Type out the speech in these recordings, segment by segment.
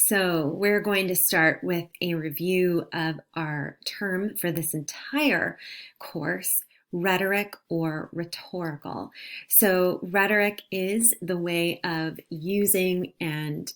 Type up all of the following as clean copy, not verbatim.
So we're going to start with a review of our term for this entire course, rhetoric or rhetorical. So rhetoric is the way of using and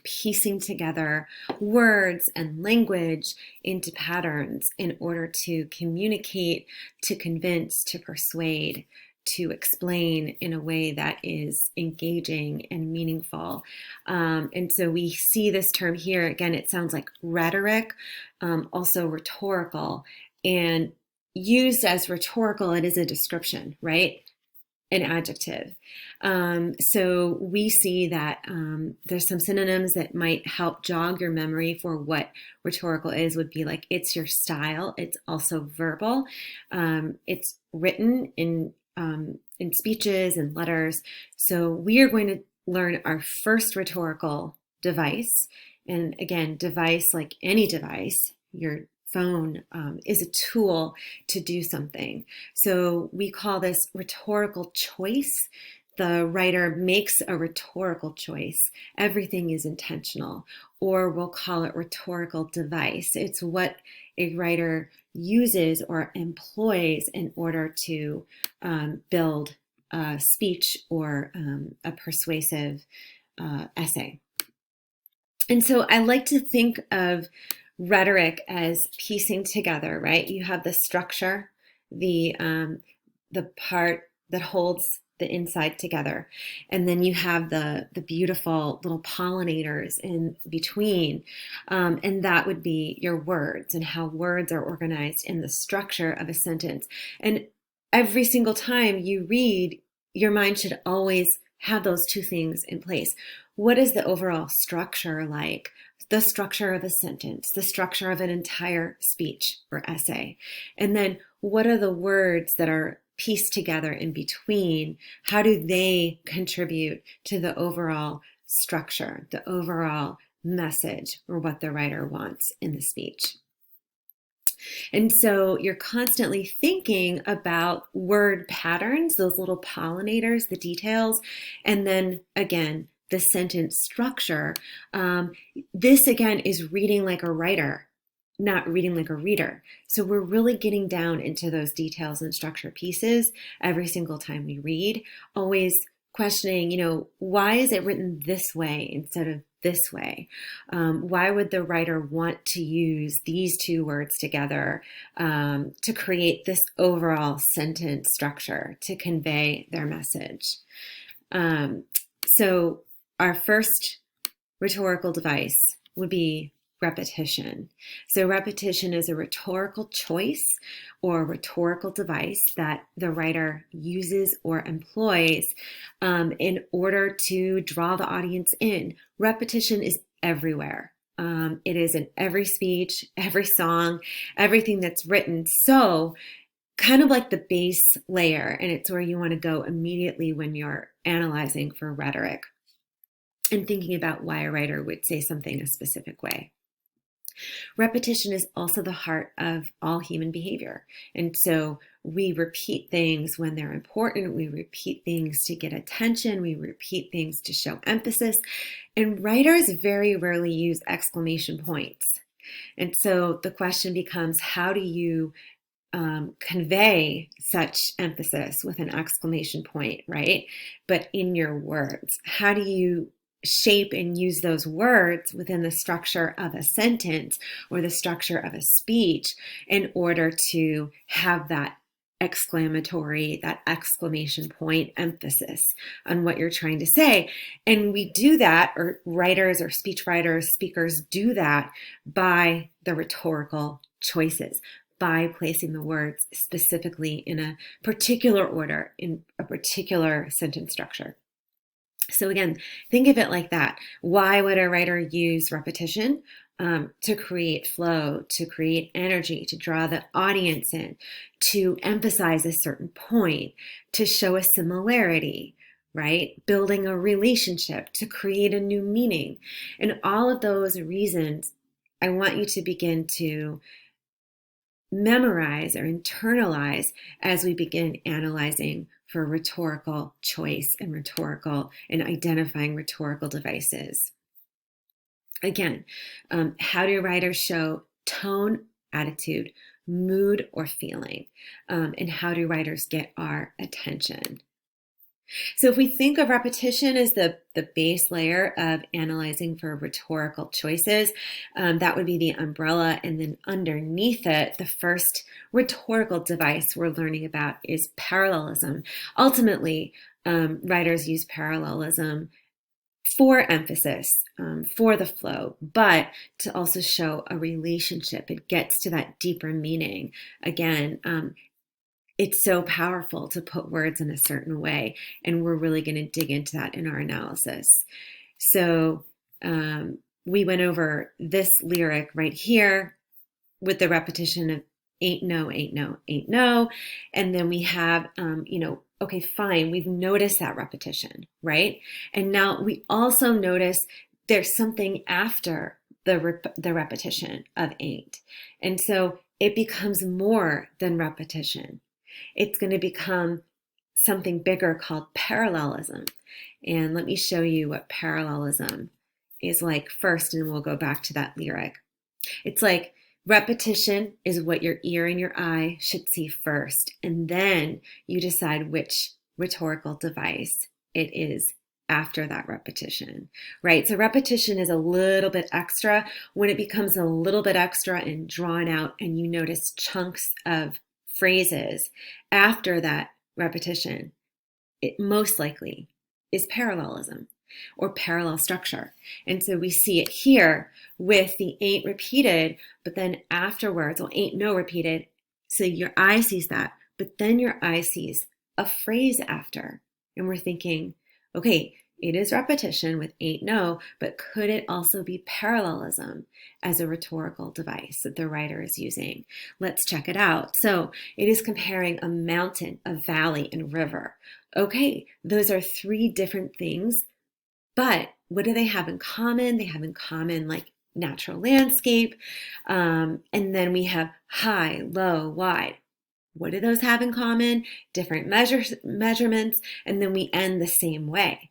piecing together words and language into patterns in order to communicate, to convince, to persuade, to explain in a way that is engaging and meaningful. And so we see this term here. Again, it sounds like rhetoric, also rhetorical. And used as rhetorical, it is a description, right? An adjective. So we see that there's some synonyms that might help jog your memory for what rhetorical is, would be like it's your style. It's also verbal. It's written in speeches and letters. So we are going to learn our first rhetorical device. And again, device, like any device, your phone is a tool to do something. So we call this rhetorical choice. The writer makes a rhetorical choice. Everything is intentional, or we'll call it rhetorical device. It's what a writer uses or employs in order to build a speech or a persuasive essay. And so I like to think of rhetoric as piecing together, right? You have the structure, the part that holds the inside together, and then you have the beautiful little pollinators in between, and that would be your words and how words are organized in the structure of a sentence. And every single time you read, your mind should always have those two things in place. What is the overall structure like? The structure of a sentence, the structure of an entire speech or essay. And then what are the words that are pieced together in between? How do they contribute to the overall structure, the overall message, or what the writer wants in the speech? And so you're constantly thinking about word patterns, those little pollinators, the details, and then again, the sentence structure. This again is reading like a writer, not reading like a reader. So we're really getting down into those details and structure pieces every single time we read, always questioning, why is it written this way instead of this way? Why would the writer want to use these two words together to create this overall sentence structure to convey their message? So our first rhetorical device would be repetition. So repetition is a rhetorical choice or rhetorical device that the writer uses or employs in order to draw the audience in. Repetition is everywhere. It is in every speech, every song, everything that's written. So kind of like the base layer, and it's where you want to go immediately when you're analyzing for rhetoric and thinking about why a writer would say something a specific way. Repetition is also the heart of all human behavior. And so we repeat things when they're important. We repeat things to get attention. We repeat things to show emphasis. And writers very rarely use exclamation points. And so the question becomes, how do you convey such emphasis with an exclamation point, right? But in your words, how do you shape and use those words within the structure of a sentence or the structure of a speech in order to have that exclamation point emphasis on what you're trying to say? And we do that, or writers or speech writers, speakers do that by the rhetorical choices, by placing the words specifically in a particular order, in a particular sentence structure. So again, think of it like that. Why would a writer use repetition? To create flow, to create energy, to draw the audience in, to emphasize a certain point, to show a similarity, right? Building a relationship, to create a new meaning. And all of those reasons, I want you to begin to memorize or internalize as we begin analyzing for rhetorical choice and identifying rhetorical devices. Again, how do writers show tone, attitude, mood, or feeling? And how do writers get our attention? So if we think of repetition as the base layer of analyzing for rhetorical choices, that would be the umbrella. And then underneath it, the first rhetorical device we're learning about is parallelism. Ultimately, writers use parallelism for emphasis, for the flow, but to also show a relationship. It gets to that deeper meaning. Again, it's so powerful to put words in a certain way, and we're really going to dig into that in our analysis. So we went over this lyric right here with the repetition of ain't no, ain't no, ain't no. And then we have, okay, fine, we've noticed that repetition, right? And now we also notice there's something after the repetition of ain't. And so it becomes more than repetition. It's going to become something bigger called parallelism. And let me show you what parallelism is like first, and we'll go back to that lyric. It's like repetition is what your ear and your eye should see first, and then you decide which rhetorical device it is after that repetition, right? So repetition is a little bit extra. When it becomes a little bit extra and drawn out, and you notice chunks of phrases after that repetition, it most likely is parallelism or parallel structure. And so we see it here with the ain't repeated, but then afterwards, well, ain't no repeated. So your eye sees that, but then your eye sees a phrase after. And we're thinking, okay, it is repetition with ain't no, but could it also be parallelism as a rhetorical device that the writer is using? Let's check it out. So it is comparing a mountain, a valley, and river. Okay, those are three different things, but what do they have in common? They have in common like natural landscape, and then we have high, low, wide. What do those have in common? Different measurements, and then we end the same way.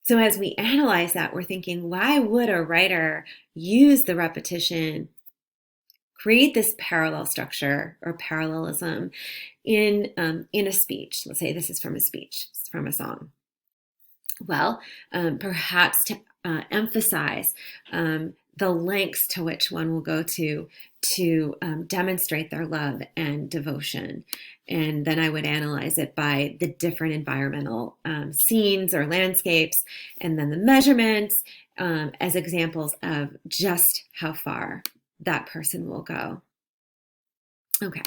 So as we analyze that, we're thinking, why would a writer use the repetition, create this parallel structure or parallelism in a speech? Let's say this is from a speech, it's from a song. Well, perhaps to emphasize the lengths to which one will go to demonstrate their love and devotion. And then I would analyze it by the different environmental scenes or landscapes, and then the measurements as examples of just how far that person will go. Okay.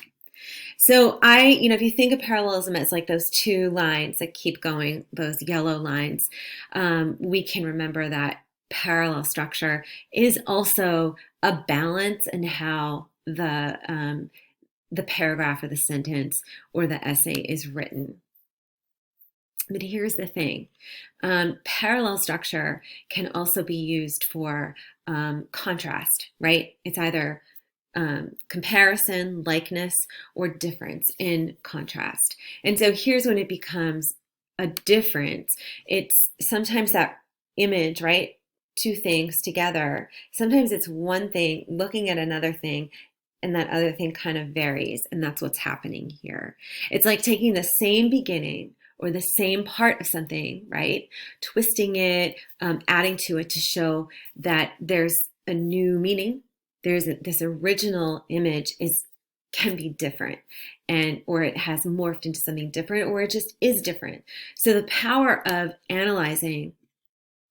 So if you think of parallelism as like those two lines that keep going, those yellow lines, we can remember that parallel structure is also a balance in how the paragraph or the sentence or the essay is written. But here's the thing. Parallel structure can also be used for contrast, right? It's either comparison, likeness, or difference in contrast. And so here's when it becomes a difference. It's sometimes that image, right? Two things together. Sometimes it's one thing looking at another thing, and that other thing kind of varies. And that's what's happening here. It's like taking the same beginning or the same part of something, right? Twisting it, adding to it to show that there's a new meaning. This original image can be different, or it has morphed into something different, or it just is different. So the power of analyzing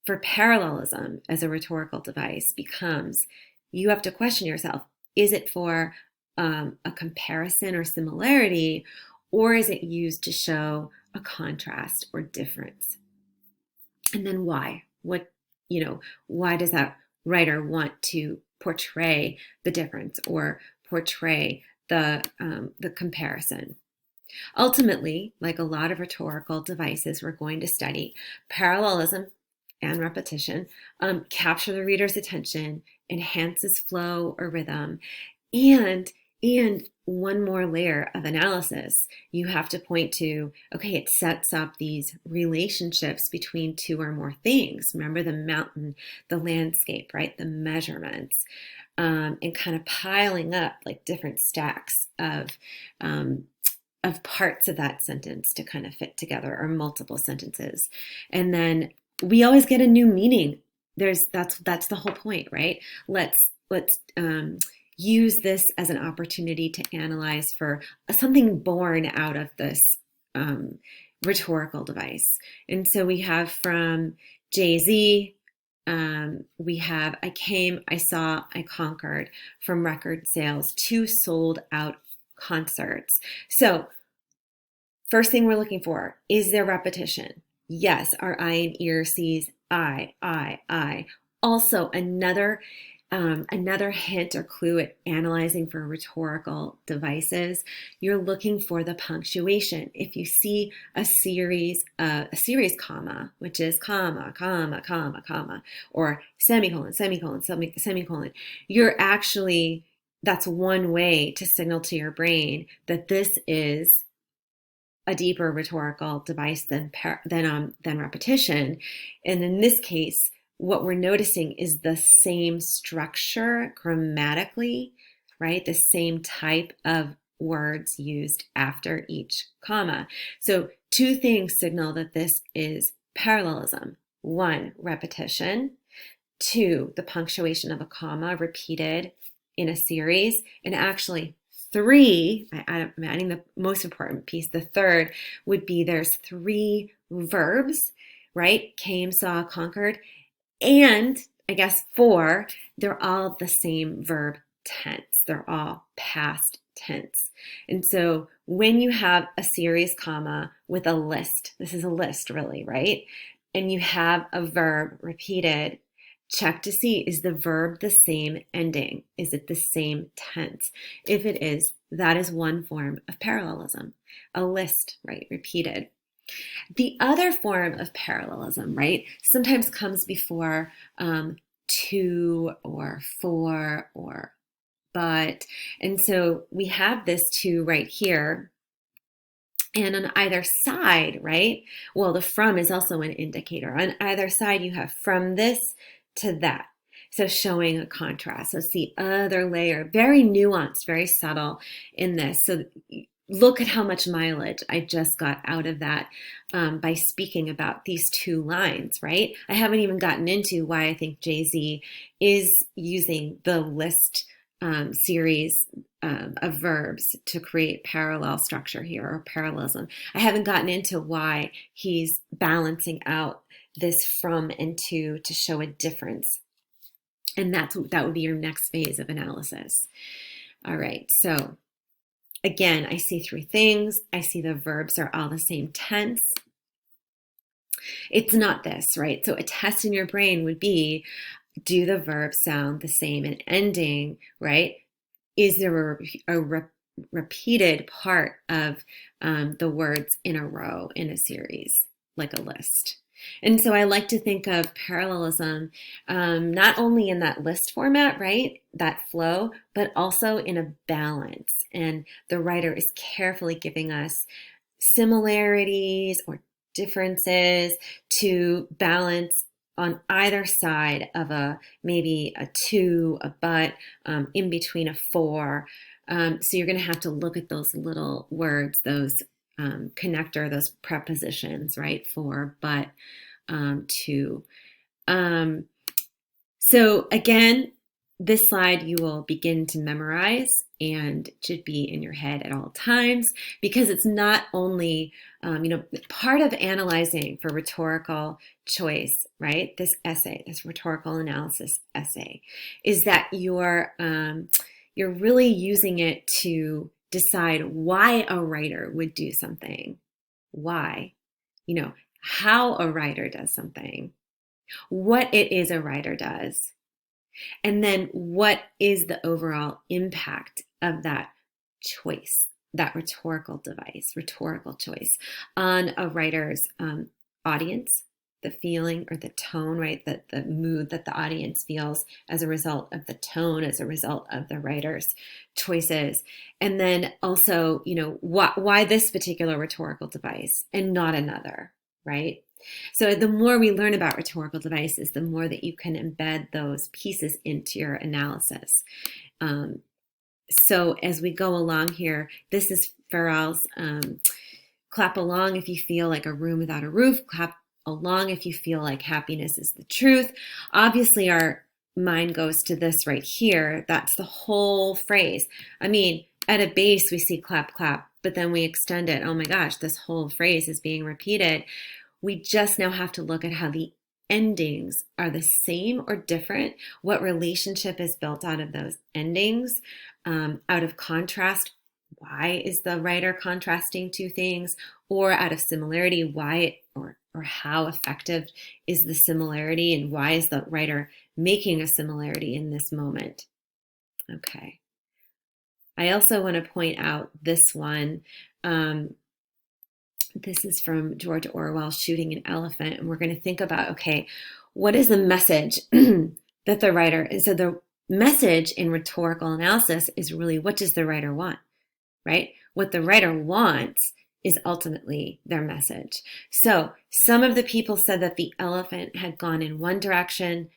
for parallelism as a rhetorical device becomes, you have to question yourself, is it for a comparison or similarity, or is it used to show a contrast or difference? And then why? Why does that writer want to portray the difference or portray the comparison? Ultimately, like a lot of rhetorical devices we're going to study, parallelism and repetition capture the reader's attention, enhances flow or rhythm, and And one more layer of analysis, you have to point to, okay, it sets up these relationships between two or more things. Remember the mountain, the landscape, right? The measurements, and kind of piling up like different stacks of parts of that sentence to kind of fit together, or multiple sentences. And then we always get a new meaning. That's the whole point, right? Let's use this as an opportunity to analyze for something born out of this rhetorical device. And so we have from Jay-Z, we have I came, I saw, I conquered, from record sales to sold out concerts. So first thing we're looking for, is there repetition? Yes, our eye and ear sees I. Also, another hint or clue at analyzing for rhetorical devices, you're looking for the punctuation. If you see a series comma, which is comma, or semicolon, that's one way to signal to your brain that this is a deeper rhetorical device than repetition. And in this case, what we're noticing is the same structure grammatically, right? The same type of words used after each comma. So two things signal that this is parallelism. One, repetition. Two, the punctuation of a comma repeated in a series. And actually, three, I'm adding the most important piece. The third would be there's three verbs, right? Came, saw, conquered. And I guess four, they're all the same verb tense. They're all past tense. And so when you have a series comma with a list, this is a list really, right? And you have a verb repeated, check to see, is the verb the same ending? Is it the same tense? If it is, that is one form of parallelism. A list, right, repeated. The other form of parallelism, right, sometimes comes before to or for or but. And so we have this to right here. And on either side, right, well, the from is also an indicator. On either side, you have from this to that. So showing a contrast. So it's the other layer, very nuanced, very subtle in this. So look at how much mileage I just got out of that by speaking about these two lines, right? I haven't even gotten into why I think Jay-Z is using the list series of verbs to create parallel structure here, or parallelism. I haven't gotten into why he's balancing out this from and to show a difference. And that would be your next phase of analysis. All right, so again, I see three things. I see the verbs are all the same tense. It's not this, right? So a test in your brain would be, do the verbs sound the same in ending, right? Is there a repeated part of the words in a row in a series, like a list? And so I like to think of parallelism not only in that list format, right, that flow, but also in a balance. And the writer is carefully giving us similarities or differences to balance on either side of maybe a to, a but, in between a for. So you're going to have to look at those little words, those connector, those prepositions, right? For, but, to. So again, this slide you will begin to memorize and it should be in your head at all times, because it's not only, part of analyzing for rhetorical choice, right? This essay, this rhetorical analysis essay, is that you're really using it to decide why a writer would do something, why, how a writer does something, what it is a writer does, and then what is the overall impact of that choice, that rhetorical device, rhetorical choice, on a writer's audience, the feeling or the tone, right? The mood that the audience feels as a result of the tone, as a result of the writer's choices. And then also, why this particular rhetorical device and not another, right? So the more we learn about rhetorical devices, the more that you can embed those pieces into your analysis. So as we go along here, this is Farrell's clap along if you feel like a room without a roof. Clap along if you feel like happiness is the truth. Obviously, our mind goes to this right here. That's the whole phrase. I mean, at a base, we see clap, clap, but then we extend it. Oh my gosh, this whole phrase is being repeated. We just now have to look at how the endings are the same or different, what relationship is built out of those endings, out of contrast. Why is the writer contrasting two things? Or out of similarity, why or how effective is the similarity, and why is the writer making a similarity in this moment? Okay. I also want to point out this one. This is from George Orwell's Shooting an Elephant. And we're going to think about, okay, what is the message that the writer, so the message in rhetorical analysis is really, what does the writer want, right? What the writer wants is ultimately their message. So some of the people said that the elephant had gone in one direction.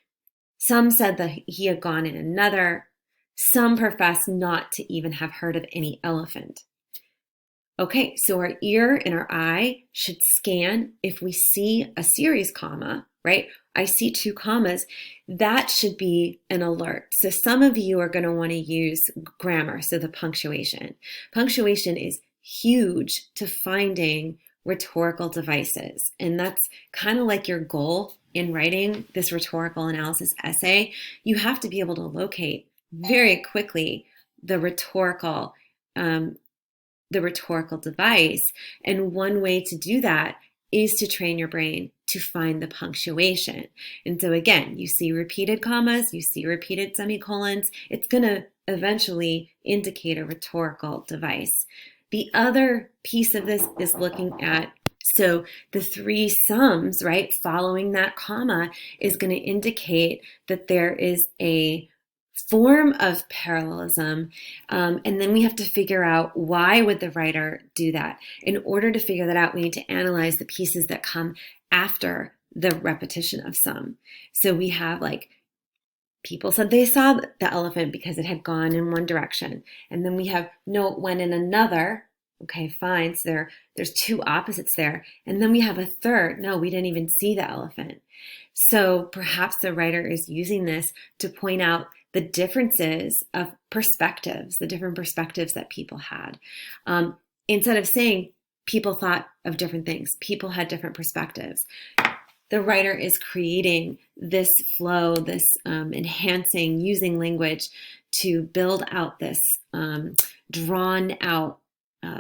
Some said that he had gone in another. Some professed not to even have heard of any elephant. Okay, so our ear and our eye should scan if we see a series comma, right? I see two commas. That should be an alert. So some of you are going to want to use grammar, so the punctuation. Punctuation is huge to finding rhetorical devices. And that's kind of like your goal in writing this rhetorical analysis essay. You have to be able to locate very quickly the rhetorical device. And one way to do that is to train your brain to find the punctuation. And so again, you see repeated commas, you see repeated semicolons, it's going to eventually indicate a rhetorical device. The other piece of this is looking at, so the three sums, right, following that comma is going to indicate that there is a form of parallelism, and then we have to figure out why would the writer do that. In order to figure that out, we need to analyze the pieces that come after the repetition of some. So we have like, people said they saw the elephant because it had gone in one direction, and then we have no, it went in another. Okay, fine. So there's two opposites there, and then we have a third. No, we didn't even see the elephant. So perhaps the writer is using this to point out the differences of perspectives, the different perspectives that people had. Instead of saying people thought of different things, people had different perspectives. The writer is creating this flow, this enhancing, using language to build out this drawn out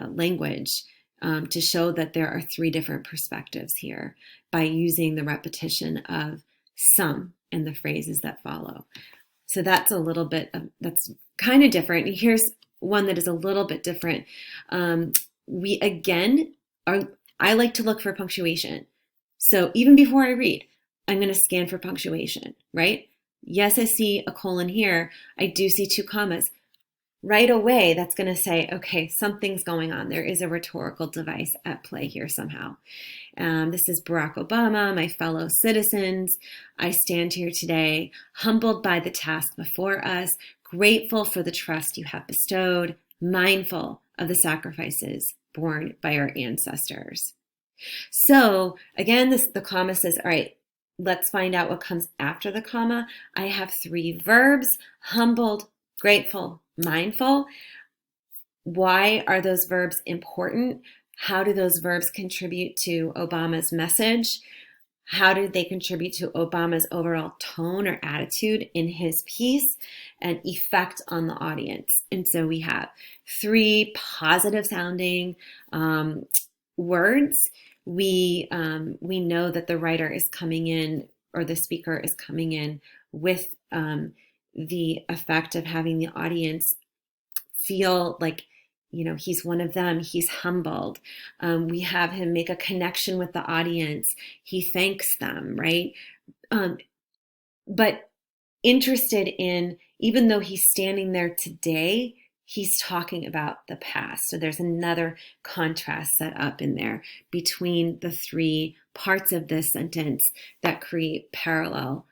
language to show that there are three different perspectives here by using the repetition of some and the phrases that follow. So that's a little bit of, that's kind of different. Here's one that is a little bit different. We again I like to look for punctuation. So even before I read, I'm going to scan for punctuation, right? Yes, I see a colon here. I do see two commas. Right away, that's going to say, okay, something's going on. There is a rhetorical device at play here somehow. This is Barack Obama, my fellow citizens. I stand here today, humbled by the task before us, grateful for the trust you have bestowed, mindful of the sacrifices borne by our ancestors. So again, the comma says, all right, let's find out what comes after the comma. I have three verbs: humbled, grateful, mindful. Why are those verbs important? How do those verbs contribute to Obama's message? How do they contribute to Obama's overall tone or attitude in his piece and effect on the audience? And so we have three positive sounding words. We know that the writer is coming in, or the speaker is coming in with the effect of having the audience feel like he's one of them. He's humbled. We have him make a connection with the audience. He thanks them, right? But interested in, even though he's standing there today, he's talking about the past. So there's another contrast set up in there between the three parts of this sentence that create parallel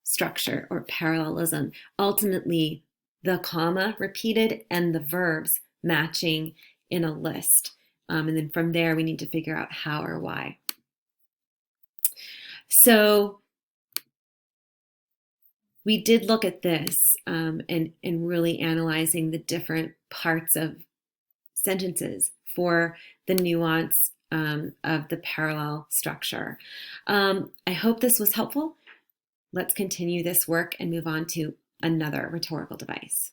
structure or parallelism. Ultimately, the comma repeated and the verbs matching in a list. And then from there, we need to figure out how or why. So we did look at this and really analyzing the different parts of sentences for the nuance of the parallel structure. I hope this was helpful. Let's continue this work and move on to another rhetorical device.